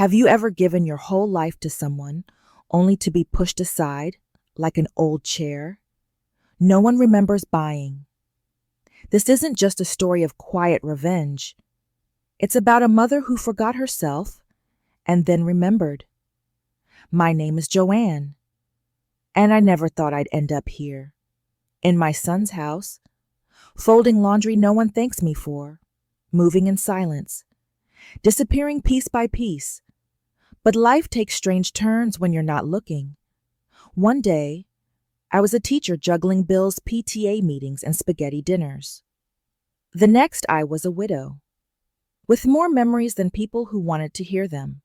Have you ever given your whole life to someone only to be pushed aside like an old chair? No one remembers buying. This isn't just a story of quiet revenge. It's about a mother who forgot herself and then remembered. My name is Joanne, and I never thought I'd end up here, in my son's house, folding laundry no one thanks me for, moving in silence, disappearing piece by piece. But life takes strange turns when you're not looking. One day, I was a teacher juggling Bill's PTA meetings and spaghetti dinners. The next, I was a widow, with more memories than people who wanted to hear them.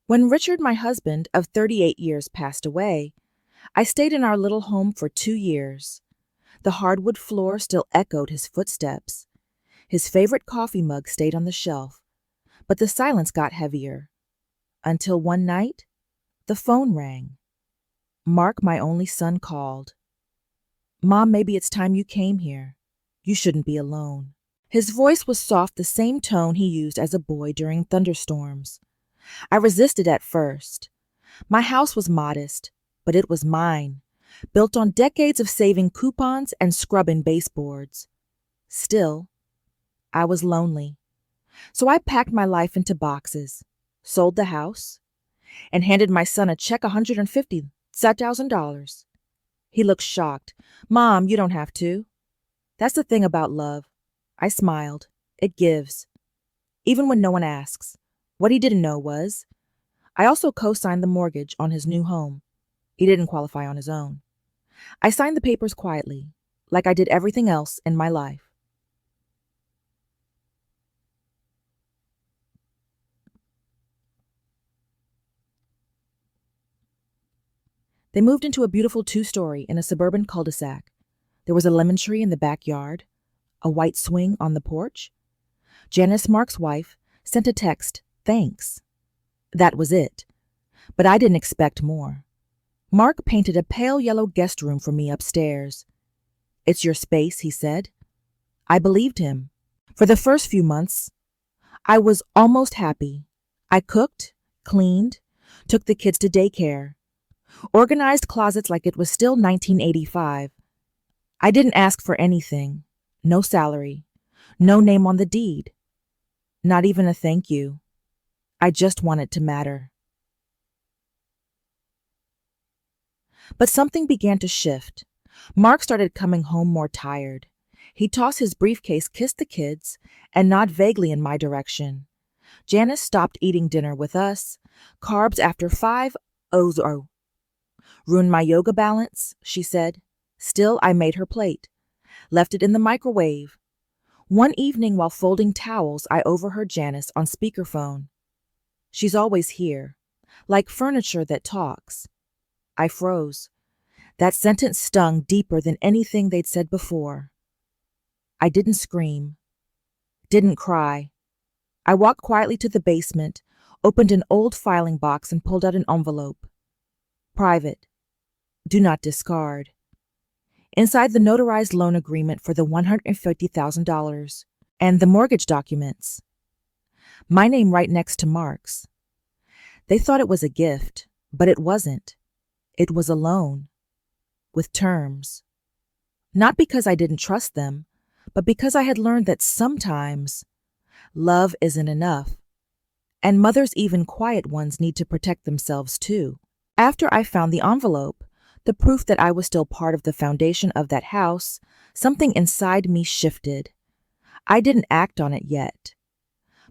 When Richard, my husband of 38 years, passed away, I stayed in our little home for 2 years. The hardwood floor still echoed his footsteps. His favorite coffee mug stayed on the shelf, but the silence got heavier. Until one night, the phone rang. Mark, my only son, called. "Mom, maybe it's time you came here. You shouldn't be alone." His voice was soft, the same tone he used as a boy during thunderstorms. I resisted at first. My house was modest, but it was mine, built on decades of saving coupons and scrubbing baseboards. Still, I was lonely. So I packed my life into boxes, sold the house, and handed my son a check $150,000. He looked shocked. "Mom, you don't have to." That's the thing about love. I smiled. It gives, even when no one asks. What he didn't know was, I also co-signed the mortgage on his new home. He didn't qualify on his own. I signed the papers quietly, like I did everything else in my life. They moved into a beautiful 2-story in a suburban cul-de-sac. There was a lemon tree in the backyard, a white swing on the porch. Janice, Mark's wife, sent a text, "Thanks." That was it. But I didn't expect more. Mark painted a pale yellow guest room for me upstairs. "It's your space," he said. I believed him. For the first few months, I was almost happy. I cooked, cleaned, took the kids to daycare, organized closets like it was still 1985. I didn't ask for anything. No salary. No name on the deed. Not even a thank you. I just wanted to matter. But something began to shift. Mark started coming home more tired. He'd toss his briefcase, kiss the kids, and nod vaguely in my direction. Janice stopped eating dinner with us. Carbs after 5 Ozo. "Ruined my yoga balance," she said. Still, I made her plate. Left it in the microwave. One evening while folding towels, I overheard Janice on speakerphone. "She's always here, like furniture that talks." I froze. That sentence stung deeper than anything they'd said before. I didn't scream, didn't cry. I walked quietly to the basement, opened an old filing box and pulled out an envelope. Private. Do not discard. Inside, the notarized loan agreement for the $150,000 and the mortgage documents. My name right next to Mark's. They thought it was a gift, but it wasn't. It was a loan. With terms. Not because I didn't trust them, but because I had learned that sometimes love isn't enough. And mothers, even quiet ones, need to protect themselves too. After I found the envelope, the proof that I was still part of the foundation of that house, something inside me shifted. I didn't act on it yet,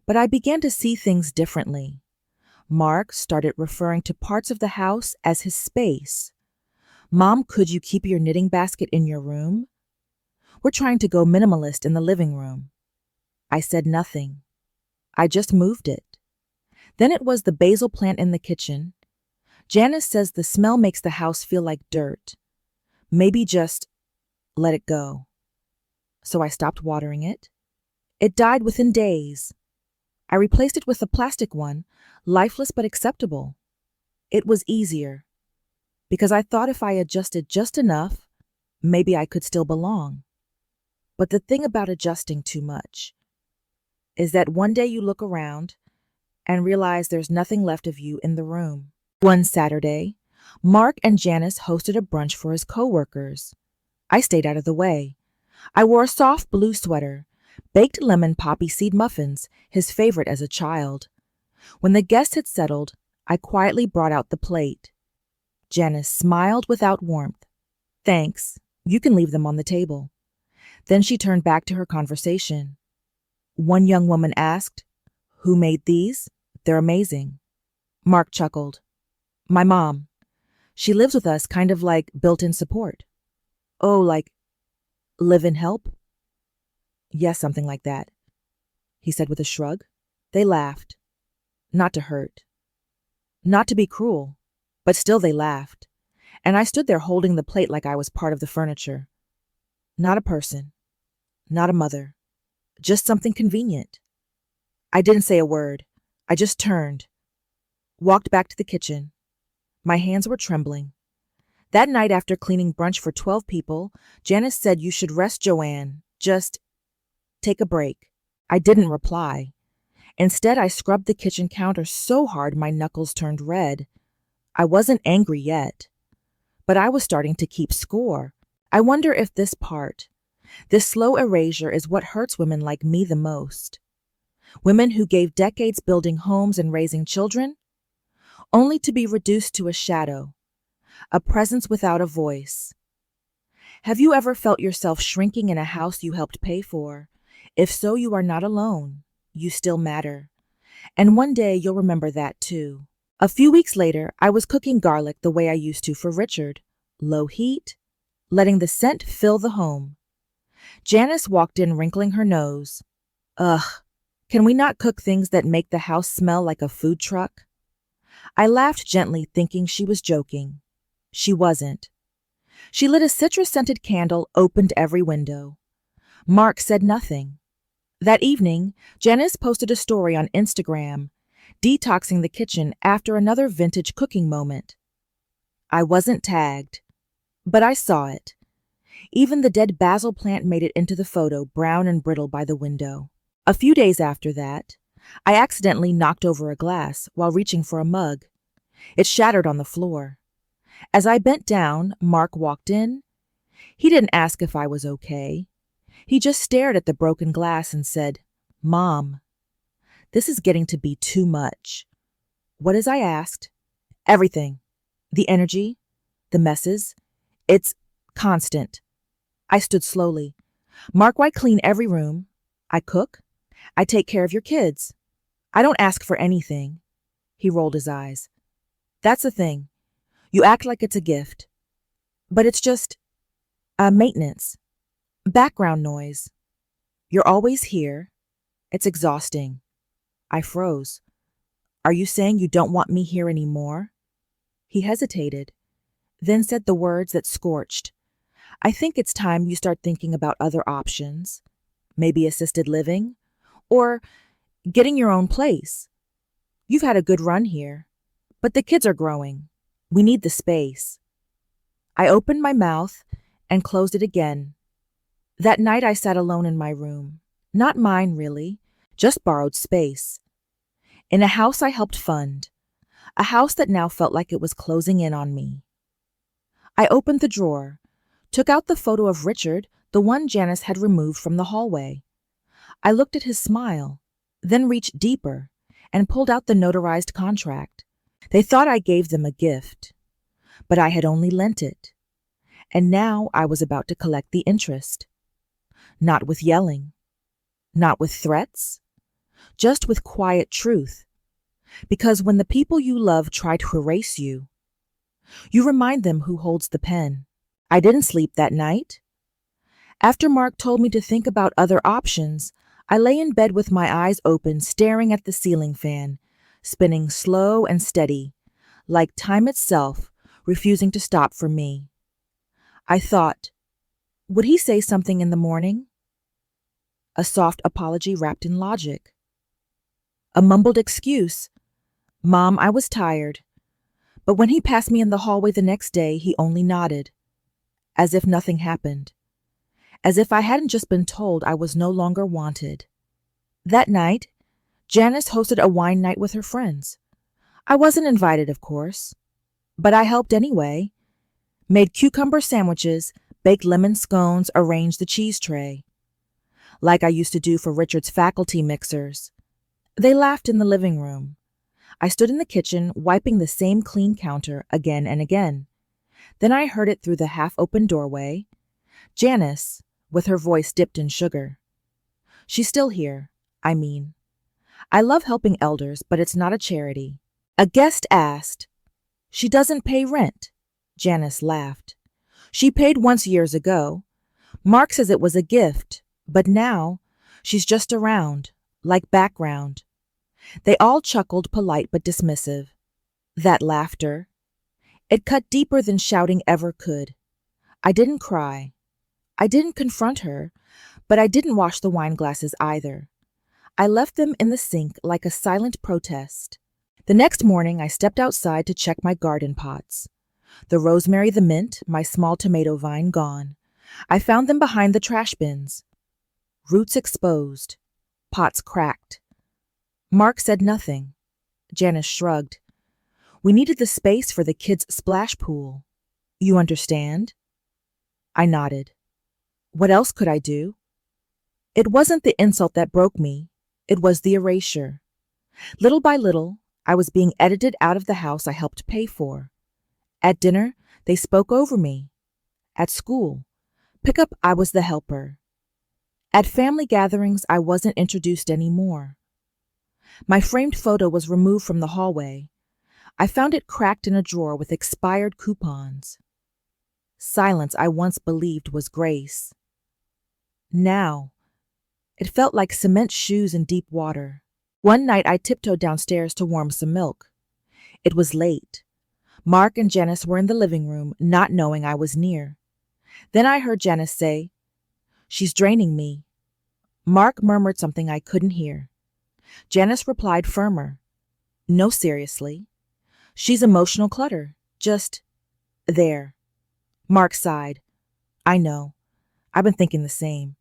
but I began to see things differently. Mark started referring to parts of the house as his space. "Mom, could you keep your knitting basket in your room? We're trying to go minimalist in the living room." I said nothing. I just moved it. Then it was the basil plant in the kitchen. Janice says the smell makes the house feel like dirt. Maybe just let it go. So I stopped watering it. It died within days. I replaced it with a plastic one, lifeless but acceptable. It was easier, because I thought if I adjusted just enough, maybe I could still belong. But the thing about adjusting too much is that one day you look around and realize there's nothing left of you in the room. One Saturday, Mark and Janice hosted a brunch for his coworkers. I stayed out of the way. I wore a soft blue sweater, baked lemon poppy seed muffins, his favorite as a child. When the guests had settled, I quietly brought out the plate. Janice smiled without warmth. "Thanks. You can leave them on the table." Then she turned back to her conversation. One young woman asked, "Who made these? They're amazing." Mark chuckled. "My mom. She lives with us, kind of like built-in support." "Oh, like live-in help?" "Yes, something like that," he said with a shrug. They laughed. Not to hurt. Not to be cruel. But still they laughed. And I stood there holding the plate like I was part of the furniture. Not a person. Not a mother. Just something convenient. I didn't say a word. I just turned. Walked back to the kitchen. My hands were trembling. That night after cleaning brunch for 12 people, Janice said you should rest Joanne. Just take a break. I didn't reply. Instead, I scrubbed the kitchen counter so hard my knuckles turned red. I wasn't angry yet, but I was starting to keep score. I wonder if this slow erasure is what hurts women like me the most. Women who gave decades building homes and raising children, only to be reduced to a shadow, a presence without a voice. Have you ever felt yourself shrinking in a house you helped pay for? If so, you are not alone. You still matter. And one day you'll remember that too. A few weeks later, I was cooking garlic the way I used to for Richard. Low heat, letting the scent fill the home. Janice walked in, wrinkling her nose. "Ugh, can we not cook things that make the house smell like a food truck?" I laughed gently, thinking she was joking. She wasn't. She lit a citrus-scented candle, opened every window. Mark said nothing. That evening, Janice posted a story on Instagram, detoxing the kitchen after another vintage cooking moment. I wasn't tagged, but I saw it. Even the dead basil plant made it into the photo, brown and brittle by the window. A few days after that, I accidentally knocked over a glass while reaching for a mug. It shattered on the floor. As I bent down, Mark walked in. He didn't ask if I was okay. He just stared at the broken glass and said, "Mom, this is getting to be too much." What as I asked? Everything. The energy, the messes. It's constant. I stood slowly. "Mark, I clean every room. I cook. I take care of your kids. I don't ask for anything." He rolled his eyes. "That's the thing. You act like it's a gift. But it's just maintenance. Background noise. You're always here. It's exhausting." I froze. "Are you saying you don't want me here anymore?" He hesitated, then said the words that scorched. "I think it's time you start thinking about other options. Maybe assisted living, or getting your own place. You've had a good run here, but the kids are growing. We need the space." I opened my mouth and closed it again. That night I sat alone in my room. Not mine, really, just borrowed space. In a house I helped fund. A house that now felt like it was closing in on me. I opened the drawer, took out the photo of Richard, the one Janice had removed from the hallway. I looked at his smile, then reached deeper and pulled out the notarized contract. They thought I gave them a gift, but I had only lent it. And now I was about to collect the interest. Not with yelling, not with threats, just with quiet truth. Because when the people you love try to erase you, you remind them who holds the pen. I didn't sleep that night. After Mark told me to think about other options, I lay in bed with my eyes open, staring at the ceiling fan, spinning slow and steady, like time itself, refusing to stop for me. I thought, would he say something in the morning? A soft apology wrapped in logic. A mumbled excuse. "Mom, I was tired." But when he passed me in the hallway the next day, he only nodded, as if nothing happened, as if I hadn't just been told I was no longer wanted. That night, Janice hosted a wine night with her friends. I wasn't invited, of course, but I helped anyway. Made cucumber sandwiches, baked lemon scones, arranged the cheese tray, like I used to do for Richard's faculty mixers. They laughed in the living room. I stood in the kitchen, wiping the same clean counter again and again. Then I heard it through the half-open doorway. Janice, with her voice dipped in sugar. She's still here, I mean. I love helping elders, but it's not a charity. A guest asked. She doesn't pay rent. Janice laughed. She paid once years ago. Mark says it was a gift, but now she's just around, like background. They all chuckled, polite but dismissive. That laughter. It cut deeper than shouting ever could. I didn't cry. I didn't confront her, but I didn't wash the wine glasses either. I left them in the sink like a silent protest. The next morning, I stepped outside to check my garden pots. The rosemary, the mint, my small tomato vine gone. I found them behind the trash bins. Roots exposed. Pots cracked. Mark said nothing. Janice shrugged. We needed the space for the kids' splash pool. You understand? I nodded. What else could I do? It wasn't the insult that broke me. It was the erasure. Little by little, I was being edited out of the house I helped pay for. At dinner, they spoke over me. At school, pickup, I was the helper. At family gatherings, I wasn't introduced anymore. My framed photo was removed from the hallway. I found it cracked in a drawer with expired coupons. Silence I once believed was grace. Now, it felt like cement shoes in deep water. One night I tiptoed downstairs to warm some milk. It was late. Mark and Janice were in the living room, not knowing I was near. Then I heard Janice say, "She's draining me." Mark murmured something I couldn't hear. Janice replied firmer, "No, seriously. She's emotional clutter. Just there." Mark sighed. "I know. I've been thinking the same.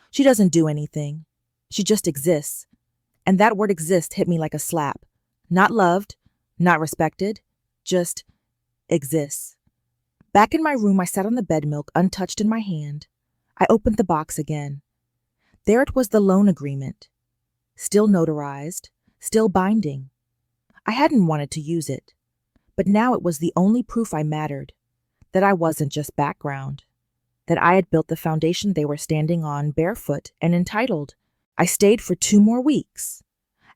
She doesn't do anything. She just exists. And that word exist hit me like a slap. Not loved, not respected, just exists." Back in my room, I sat on the bed, milk untouched in my hand. I opened the box again. There it was, the loan agreement. Still notarized, still binding. I hadn't wanted to use it, but now it was the only proof I mattered, that I wasn't just background, that I had built the foundation they were standing on, barefoot and entitled. I stayed for 2 more weeks.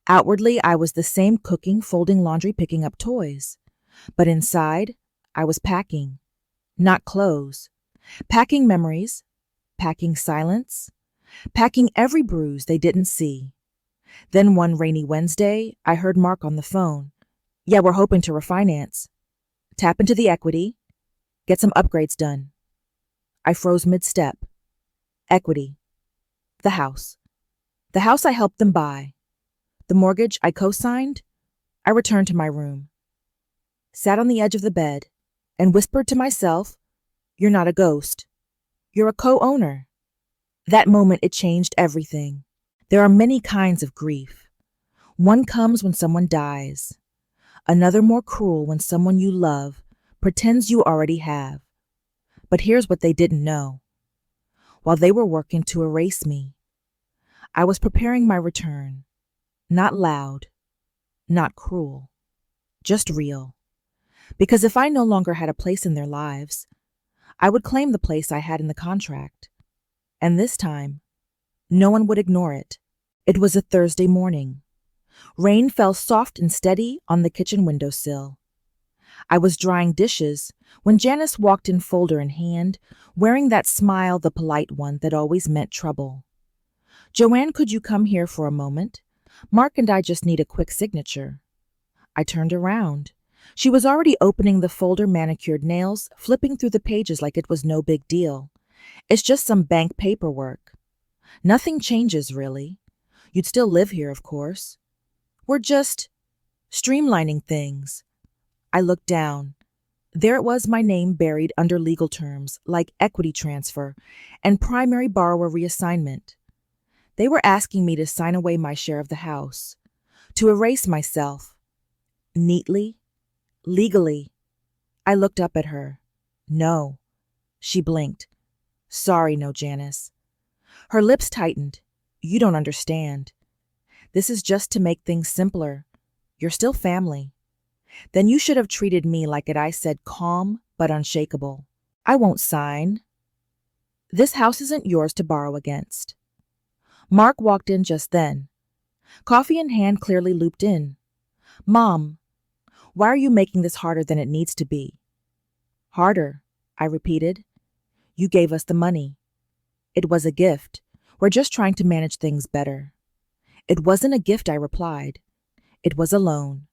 Outwardly, I was the same, cooking, folding laundry, picking up toys. But inside, I was packing. Not clothes. Packing memories. Packing silence. Packing every bruise they didn't see. Then one rainy Wednesday, I heard Mark on the phone. "Yeah, we're hoping to refinance. Tap into the equity. Get some upgrades done." I froze mid-step. Equity. The house. The house I helped them buy. The mortgage I co-signed. I returned to my room. Sat on the edge of the bed and whispered to myself, "You're not a ghost. You're a co-owner." That moment, it changed everything. There are many kinds of grief. One comes when someone dies. Another, more cruel, when someone you love pretends you already have. But here's what they didn't know. While they were working to erase me, I was preparing my return. Not loud, not cruel, just real. Because if I no longer had a place in their lives, I would claim the place I had in the contract. And this time, no one would ignore it. It was a Thursday morning. Rain fell soft and steady on the kitchen windowsill. I was drying dishes when Janice walked in, folder in hand, wearing that smile, the polite one that always meant trouble. "Joanne, could you come here for a moment? Mark and I just need a quick signature." I turned around. She was already opening the folder, manicured nails, flipping through the pages like it was no big deal. "It's just some bank paperwork. Nothing changes, really. You'd still live here, of course. We're just streamlining things." I looked down. There it was, my name buried under legal terms like equity transfer and primary borrower reassignment. They were asking me to sign away my share of the house. to erase myself. Neatly, legally. I looked up at her. No. She blinked. Sorry, no, Janice. Her lips tightened. You don't understand. This is just to make things simpler. You're still family. Then you should have treated me like it, I said, calm but unshakable. I won't sign. This house isn't yours to borrow against. Mark walked in just then. Coffee in hand, clearly looped in. Mom, why are you making this harder than it needs to be? Harder, I repeated. You gave us the money. It was a gift. We're just trying to manage things better. It wasn't a gift, I replied. It was a loan.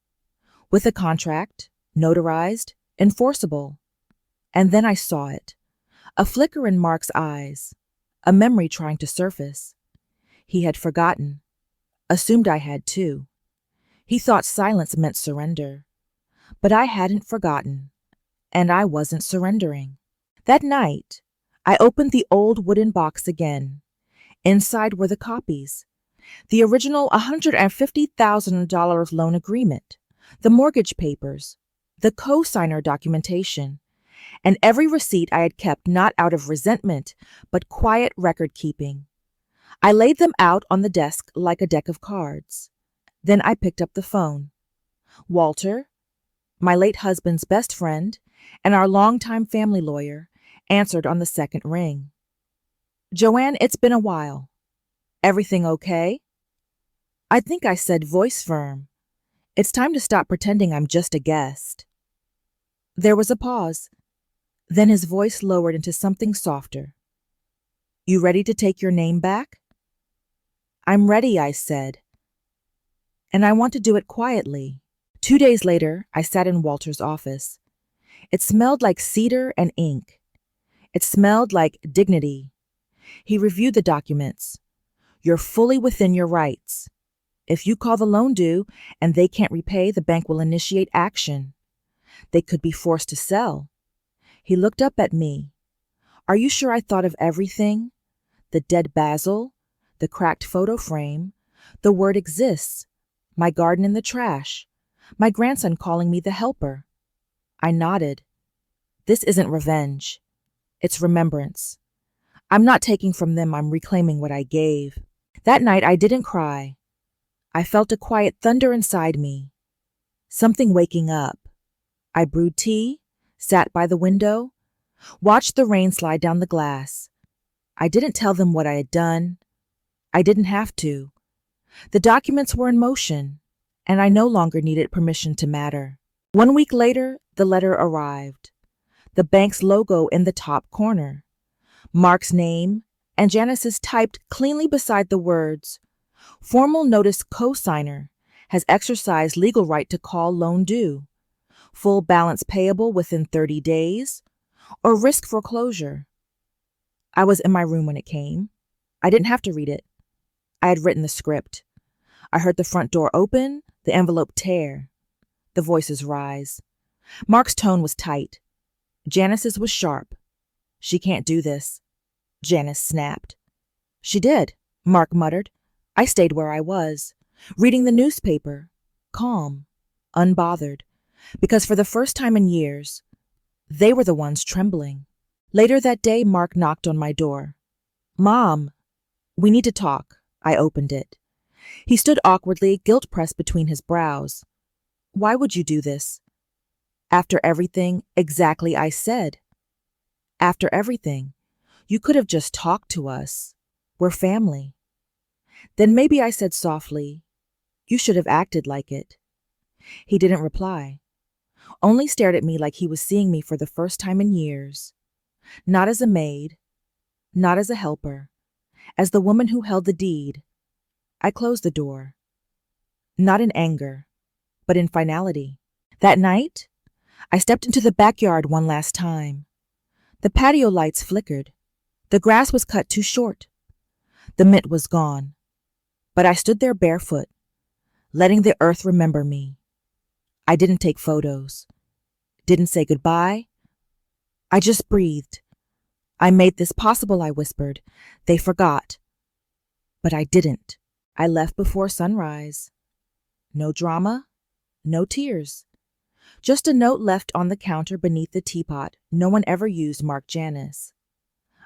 With a contract, notarized, enforceable. And then I saw it. A flicker in Mark's eyes. A memory trying to surface. He had forgotten. Assumed I had too. He thought silence meant surrender. But I hadn't forgotten. And I wasn't surrendering. That night, I opened the old wooden box again. Inside were the copies. The original $150,000 loan agreement, the mortgage papers, the co-signer documentation, and every receipt I had kept not out of resentment, but quiet record-keeping. I laid them out on the desk like a deck of cards. Then I picked up the phone. Walter, my late husband's best friend, and our longtime family lawyer, answered on the second ring. Joanne, it's been a while. Everything okay? I think I said, voice firm. It's time to stop pretending I'm just a guest. There was a pause. Then his voice lowered into something softer. You ready to take your name back? I'm ready, I said. And I want to do it quietly. 2 days later, I sat in Walter's office. It smelled like cedar and ink. It smelled like dignity. He reviewed the documents. You're fully within your rights. If you call the loan due and they can't repay, the bank will initiate action. They could be forced to sell. He looked up at me. Are you sure I thought of everything? The dead basil, the cracked photo frame, the word exists, my garden in the trash, my grandson calling me the helper. I nodded. This isn't revenge. It's remembrance. I'm not taking from them, I'm reclaiming what I gave. That night I didn't cry. I felt a quiet thunder inside me. Something waking up. I brewed tea, sat by the window, watched the rain slide down the glass. I didn't tell them what I had done. I didn't have to. The documents were in motion, and I no longer needed permission to matter. 1 week later, the letter arrived. The bank's logo in the top corner. Mark's name and Janice's typed cleanly beside the words, formal notice co-signer has exercised legal right to call loan due, full balance payable within 30 days, or risk foreclosure. I was in my room when it came. I didn't have to read it. I had written the script. I heard the front door open, the envelope tear, the voices rise. Mark's tone was tight. Janice's was sharp. She can't do this. Janice snapped. She did, Mark muttered. I stayed where I was, reading the newspaper, calm, unbothered, because for the first time in years, they were the ones trembling. Later that day, Mark knocked on my door. Mom, we need to talk. I opened it. He stood awkwardly, guilt pressed between his brows. Why would you do this? After everything, exactly, I said. After everything, you could have just talked to us. We're family. Then maybe I said softly, you should have acted like it. He didn't reply, only stared at me like he was seeing me for the first time in years. Not as a maid, not as a helper, as the woman who held the deed. I closed the door. Not in anger, but in finality. That night, I stepped into the backyard one last time. The patio lights flickered. The grass was cut too short. The mint was gone. But I stood there barefoot, letting the earth remember me. I didn't take photos. Didn't say goodbye. I just breathed. I made this possible, I whispered. They forgot. But I didn't. I left before sunrise. No drama, no tears. Just a note left on the counter beneath the teapot no one ever used marked Janice.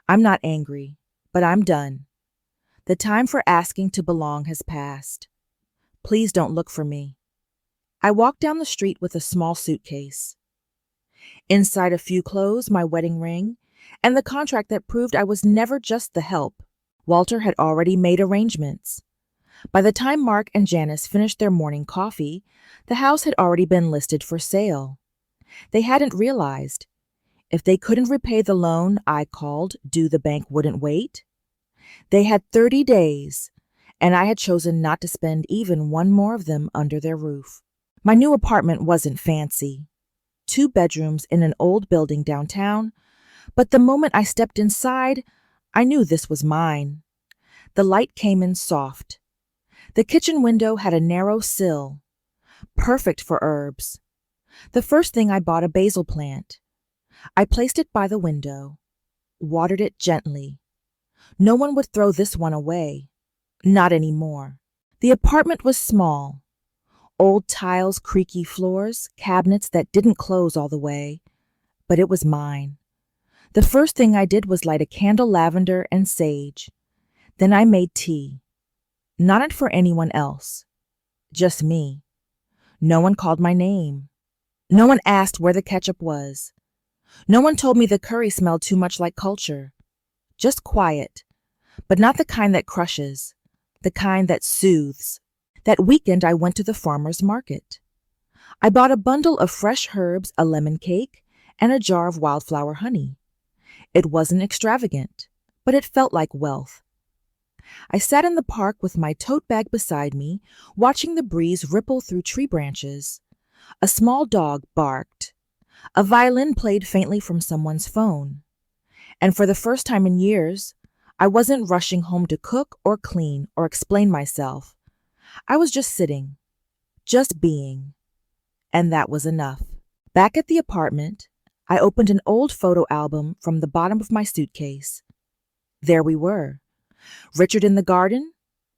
I'm not angry, but I'm done. The time for asking to belong has passed. Please don't look for me. I walked down the street with a small suitcase. Inside a few clothes, my wedding ring, and the contract that proved I was never just the help. Walter had already made arrangements. By the time Mark and Janice finished their morning coffee, the house had already been listed for sale. They hadn't realized. If they couldn't repay the loan I called due, the bank wouldn't wait. They had 30 days, and I had chosen not to spend even one more of them under their roof. My new apartment wasn't fancy. 2 bedrooms in an old building downtown, but the moment I stepped inside, I knew this was mine. The light came in soft. The kitchen window had a narrow sill, perfect for herbs. The first thing I bought a basil plant. I placed it by the window, watered it gently. No one would throw this one away. Not anymore. The apartment was small. Old tiles, creaky floors, cabinets that didn't close all the way. But it was mine. The first thing I did was light a candle, lavender and sage. Then I made tea. Not for anyone else. Just me. No one called my name. No one asked where the ketchup was. No one told me the curry smelled too much like culture. Just quiet, but not the kind that crushes, the kind that soothes. That weekend I went to the farmer's market. I bought a bundle of fresh herbs, a lemon cake, and a jar of wildflower honey. It wasn't extravagant, but it felt like wealth. I sat in the park with my tote bag beside me, watching the breeze ripple through tree branches. A small dog barked. A violin played faintly from someone's phone. And for the first time in years, I wasn't rushing home to cook or clean or explain myself. I was just sitting, just being. And that was enough. Back at the apartment, I opened an old photo album from the bottom of my suitcase. There we were. Richard in the garden,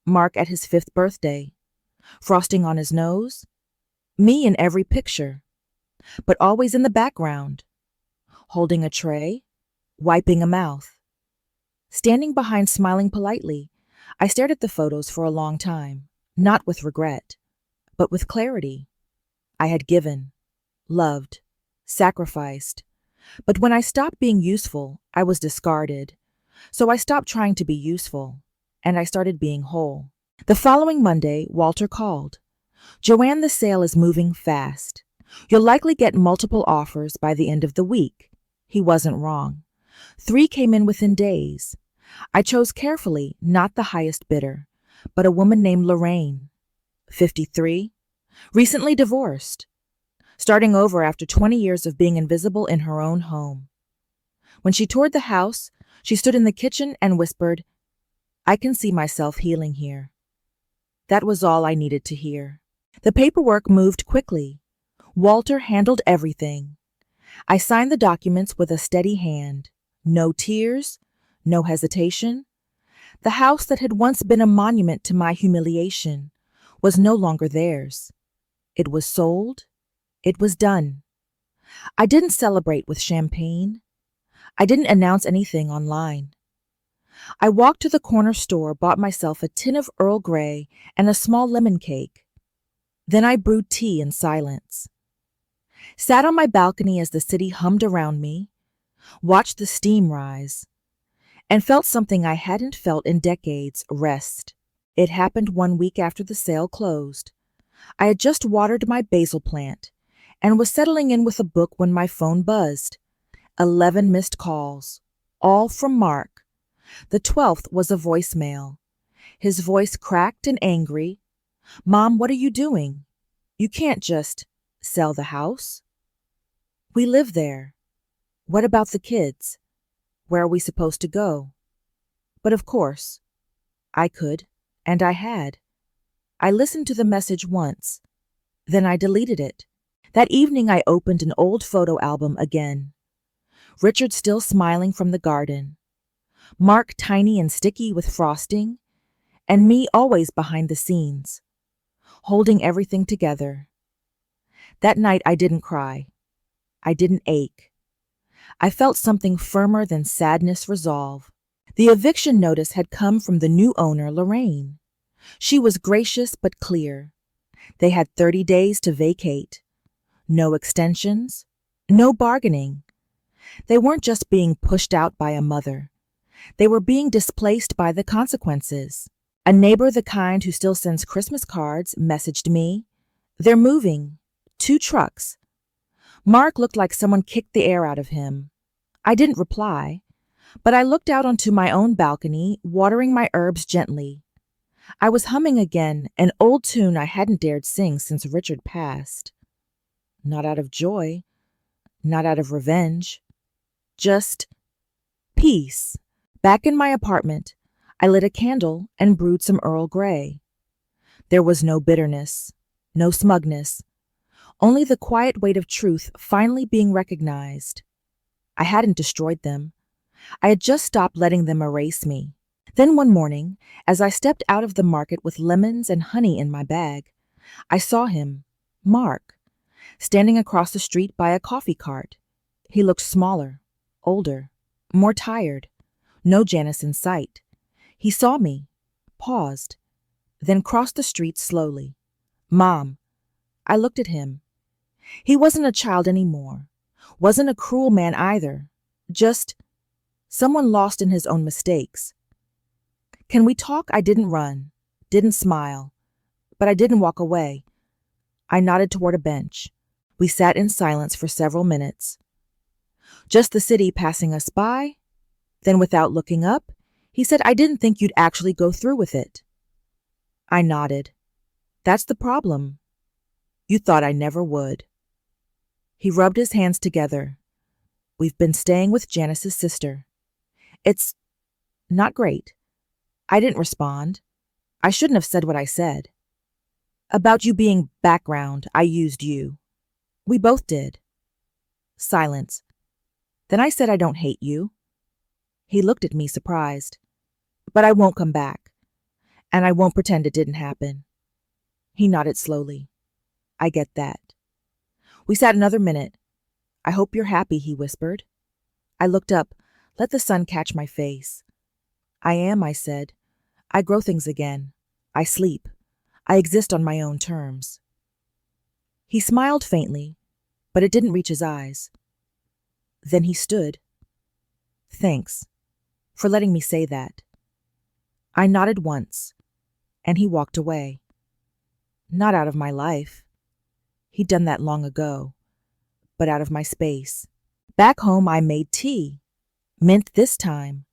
Mark at his 5th birthday, frosting on his nose, me in every picture, but always in the background, holding a tray, wiping a mouth. Standing behind, smiling politely, I stared at the photos for a long time, not with regret, but with clarity. I had given, loved, sacrificed, but when I stopped being useful, I was discarded. So I stopped trying to be useful, and I started being whole. The following Monday, Walter called. Joanne, the sale is moving fast. You'll likely get multiple offers by the end of the week. He wasn't wrong. 3 came in within days. I chose carefully, not the highest bidder, but a woman named Lorraine, 53, recently divorced, starting over after 20 years of being invisible in her own home. When she toured the house, she stood in the kitchen and whispered, "I can see myself healing here." That was all I needed to hear. The paperwork moved quickly. Walter handled everything. I signed the documents with a steady hand. No tears, no hesitation. The house that had once been a monument to my humiliation was no longer theirs. It was sold. It was done. I didn't celebrate with champagne. I didn't announce anything online. I walked to the corner store, bought myself a tin of Earl Grey and a small lemon cake. Then I brewed tea in silence. Sat on my balcony as the city hummed around me, watched the steam rise, and felt something I hadn't felt in decades, rest. It happened 1 week after the sale closed. I had just watered my basil plant and was settling in with a book when my phone buzzed. 11 missed calls, all from Mark. The 12th was a voicemail. His voice cracked and angry. "Mom, what are you doing? You can't just sell the house. We live there. What about the kids? Where are we supposed to go?" But of course, I could, and I had. I listened to the message once. Then I deleted it. That evening I opened an old photo album again. Richard still smiling from the garden. Mark tiny and sticky with frosting, and me always behind the scenes, holding everything together. That night I didn't cry. I didn't ache. I felt something firmer than sadness resolve. The eviction notice had come from the new owner, Lorraine. She was gracious but clear. They had 30 days to vacate. No extensions, no bargaining. They weren't just being pushed out by a mother. They were being displaced by the consequences. A neighbor, the kind who still sends Christmas cards, messaged me, "They're moving. 2 trucks." Mark looked like someone kicked the air out of him. I didn't reply, but I looked out onto my own balcony, watering my herbs gently. I was humming again, an old tune I hadn't dared sing since Richard passed. Not out of joy, not out of revenge, just peace. Back in my apartment, I lit a candle and brewed some Earl Grey. There was no bitterness, no smugness, only the quiet weight of truth finally being recognized. I hadn't destroyed them. I had just stopped letting them erase me. Then one morning, as I stepped out of the market with lemons and honey in my bag, I saw him, Mark, standing across the street by a coffee cart. He looked smaller, older, more tired. No Janice in sight. He saw me, paused, then crossed the street slowly. "Mom." I looked at him. He wasn't a child anymore. Wasn't a cruel man either. Just someone lost in his own mistakes. "Can we talk?" I didn't run, didn't smile, but I didn't walk away. I nodded toward a bench. We sat in silence for several minutes. Just the city passing us by. Then, without looking up, he said, "I didn't think you'd actually go through with it." I nodded. "That's the problem. You thought I never would." He rubbed his hands together. "We've been staying with Janice's sister. It's not great." I didn't respond. I shouldn't have said what I said. "About you being background, I used you. We both did." Silence. Then I said, "I don't hate you." He looked at me surprised. "But I won't come back. And I won't pretend it didn't happen." He nodded slowly. "I get that." We sat another minute. "I hope you're happy," he whispered. I looked up, let the sun catch my face. "I am," I said. "I grow things again. I sleep. I exist on my own terms." He smiled faintly, but it didn't reach his eyes. Then he stood. "Thanks for letting me say that." I nodded once, and he walked away. Not out of my life. He'd done that long ago, but out of my space. Back home, I made tea, mint this time,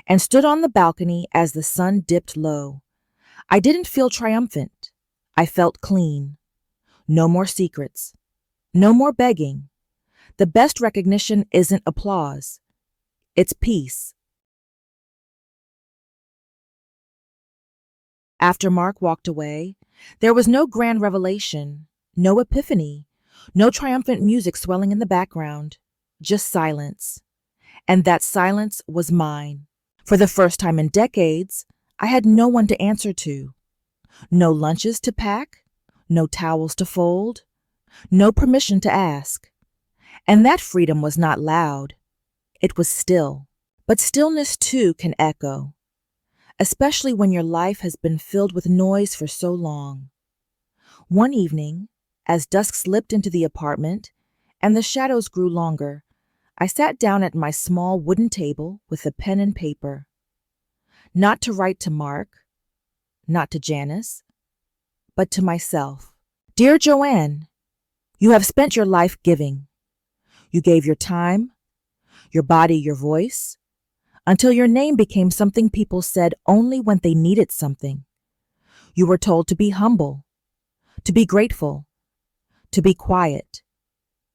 and stood on the balcony as the sun dipped low. I didn't feel triumphant. I felt clean. No more secrets. No more begging. The best recognition isn't applause. It's peace. After Mark walked away, there was no grand revelation, no epiphany, no triumphant music swelling in the background, just silence. And that silence was mine. For the first time in decades, I had no one to answer to. No lunches to pack, no towels to fold, no permission to ask. And that freedom was not loud. It was still. But stillness too can echo, especially when your life has been filled with noise for so long. One evening, as dusk slipped into the apartment and the shadows grew longer, I sat down at my small wooden table with a pen and paper. Not to write to Mark, not to Janice, but to myself. Dear Joanne, you have spent your life giving. You gave your time, your body, your voice, until your name became something people said only when they needed something. You were told to be humble, to be grateful, to be quiet.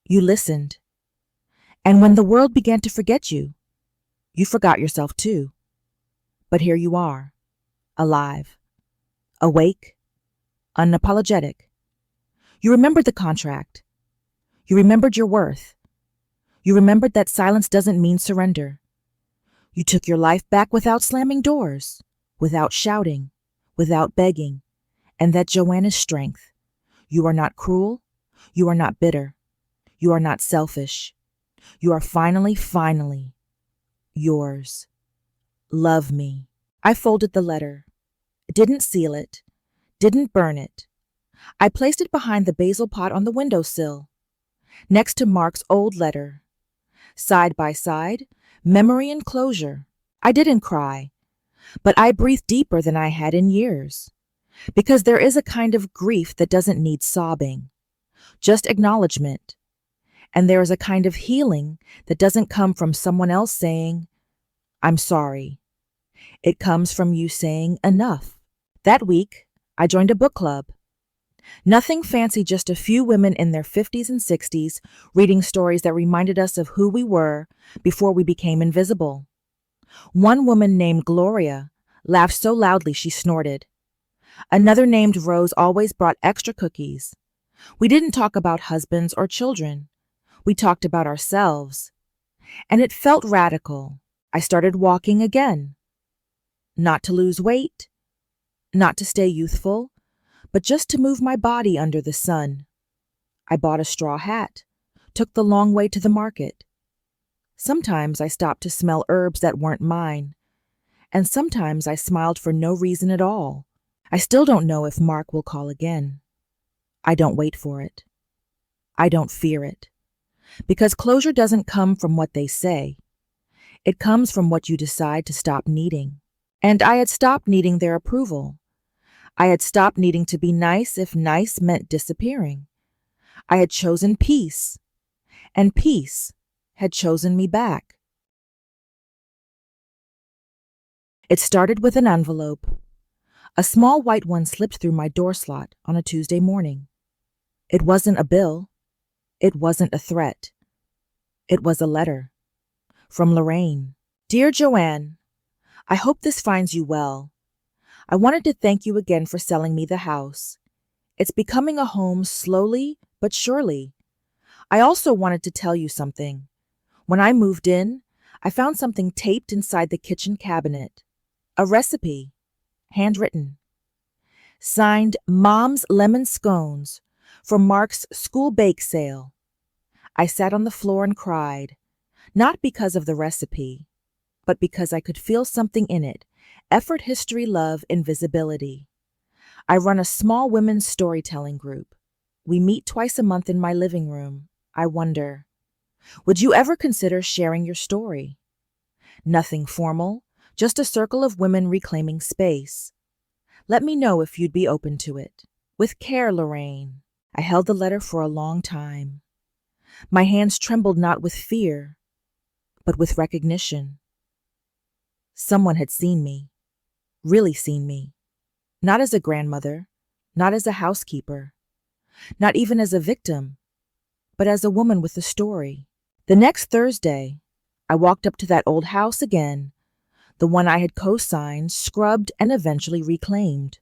You listened. And when the world began to forget you, you forgot yourself too. But here you are, alive, awake, unapologetic. You remembered the contract. You remembered your worth. You remembered that silence doesn't mean surrender. You took your life back without slamming doors, without shouting, without begging, and that Joanne is strength. You are not cruel. You are not bitter. You are not selfish. You are finally yours. Love me. I folded the letter, didn't seal it, didn't burn it. I placed it behind the basil pot on the windowsill, next to Mark's old letter. Side by side, memory and closure. I didn't cry, but I breathed deeper than I had in years. Because there is a kind of grief that doesn't need sobbing, just acknowledgement. And there is a kind of healing that doesn't come from someone else saying, I'm sorry. It comes from you saying enough. That week, I joined a book club. Nothing fancy, just a few women in their 50s and 60s reading stories that reminded us of who we were before we became invisible. One woman named Gloria laughed so loudly she snorted. Another named Rose always brought extra cookies. We didn't talk about husbands or children. We talked about ourselves. And it felt radical. I started walking again. Not to lose weight, not to stay youthful, but just to move my body under the sun. I bought a straw hat, took the long way to the market. Sometimes I stopped to smell herbs that weren't mine, and sometimes I smiled for no reason at all. I still don't know if Mark will call again. I don't wait for it. I don't fear it. Because closure doesn't come from what they say. It comes from what you decide to stop needing. And I had stopped needing their approval. I had stopped needing to be nice if nice meant disappearing. I had chosen peace, and peace had chosen me back. It started with an envelope. A small white one slipped through my door slot on a Tuesday morning. It wasn't a bill. It wasn't a threat. It was a letter. From Lorraine. Dear Joanne, I hope this finds you well. I wanted to thank you again for selling me the house. It's becoming a home slowly but surely. I also wanted to tell you something. When I moved in, I found something taped inside the kitchen cabinet. A recipe, handwritten. Signed Mom's Lemon Scones from Mark's school bake sale. I sat on the floor and cried, not because of the recipe, but because I could feel something in it. Effort, history, love, invisibility. I run a small women's storytelling group. We meet twice a month in my living room. I wonder, would you ever consider sharing your story? Nothing formal, just a circle of women reclaiming space. Let me know if you'd be open to it. With care, Lorraine. I held the letter for a long time. My hands trembled not with fear, but with recognition. Someone had seen me. Really seen me. Not as a grandmother, not as a housekeeper, not even as a victim, but as a woman with a story. The next Thursday, I walked up to that old house again, the one I had co-signed, scrubbed, and eventually reclaimed.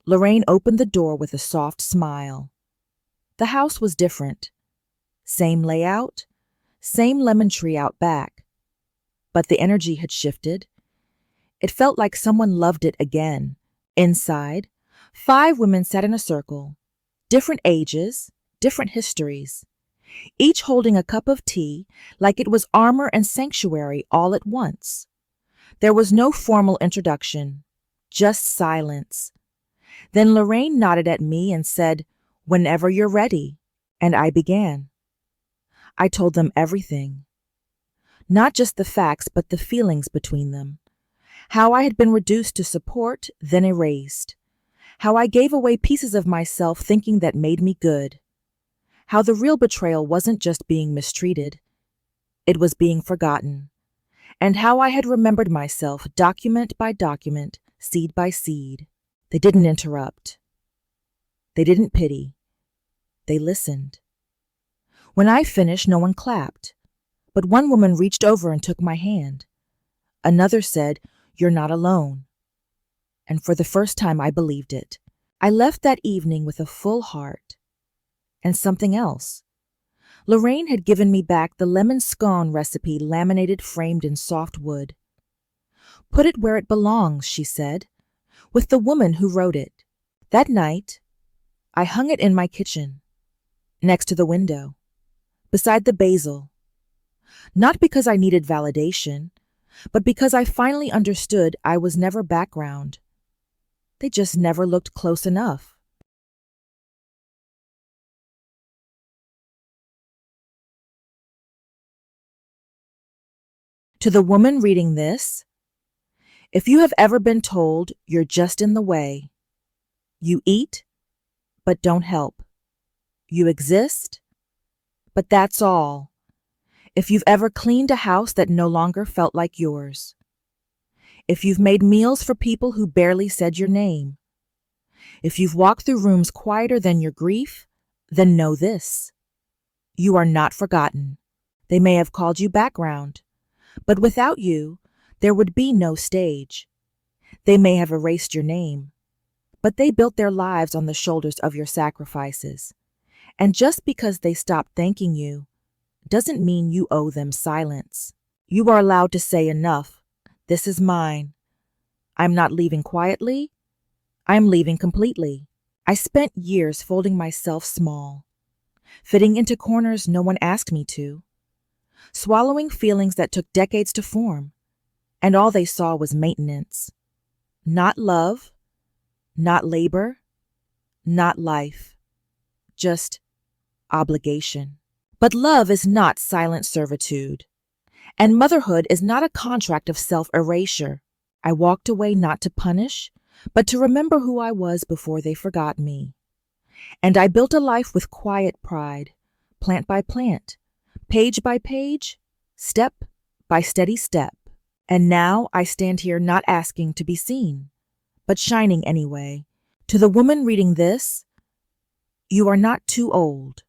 Lorraine opened the door with a soft smile. The house was different. Same layout, same lemon tree out back. But the energy had shifted. It felt like someone loved it again. Inside, 5 women sat in a circle, different ages, different histories, each holding a cup of tea like it was armor and sanctuary all at once. There was no formal introduction, just silence. Then Lorraine nodded at me and said, "Whenever you're ready," and I began. I told them everything. Not just the facts, but the feelings between them. How I had been reduced to support, then erased. How I gave away pieces of myself thinking that made me good. How the real betrayal wasn't just being mistreated. It was being forgotten. And how I had remembered myself document by document, seed by seed. They didn't interrupt. They didn't pity. They listened. When I finished, no one clapped. But one woman reached over and took my hand. Another said, "You're not alone." And for the first time, I believed it. I left that evening with a full heart. And something else. Lorraine had given me back the lemon scone recipe laminated, framed in soft wood. "Put it where it belongs," she said, "with the woman who wrote it." That night, I hung it in my kitchen, next to the window, beside the basil, not because I needed validation, but because I finally understood I was never background. They just never looked close enough. To the woman reading this, if you have ever been told you're just in the way, you eat, but don't help. You exist, but that's all. If you've ever cleaned a house that no longer felt like yours. If you've made meals for people who barely said your name. If you've walked through rooms quieter than your grief, then know this. You are not forgotten. They may have called you background, but without you, there would be no stage. They may have erased your name, but they built their lives on the shoulders of your sacrifices. And just because they stopped thanking you, doesn't mean you owe them silence. You are allowed to say enough. This is mine. I'm not leaving quietly. I'm leaving completely. I spent years folding myself small, fitting into corners no one asked me to, swallowing feelings that took decades to form, and all they saw was maintenance. Not love, not labor, not life, just obligation. But love is not silent servitude, and motherhood is not a contract of self-erasure. I walked away not to punish, but to remember who I was before they forgot me. And I built a life with quiet pride, plant by plant, page by page, step by steady step. And now I stand here not asking to be seen, but shining anyway. To the woman reading this, you are not too old,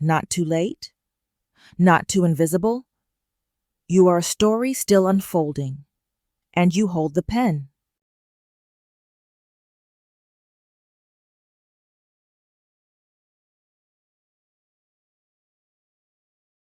not too late, not too invisible. You are a story still unfolding, and you hold the pen.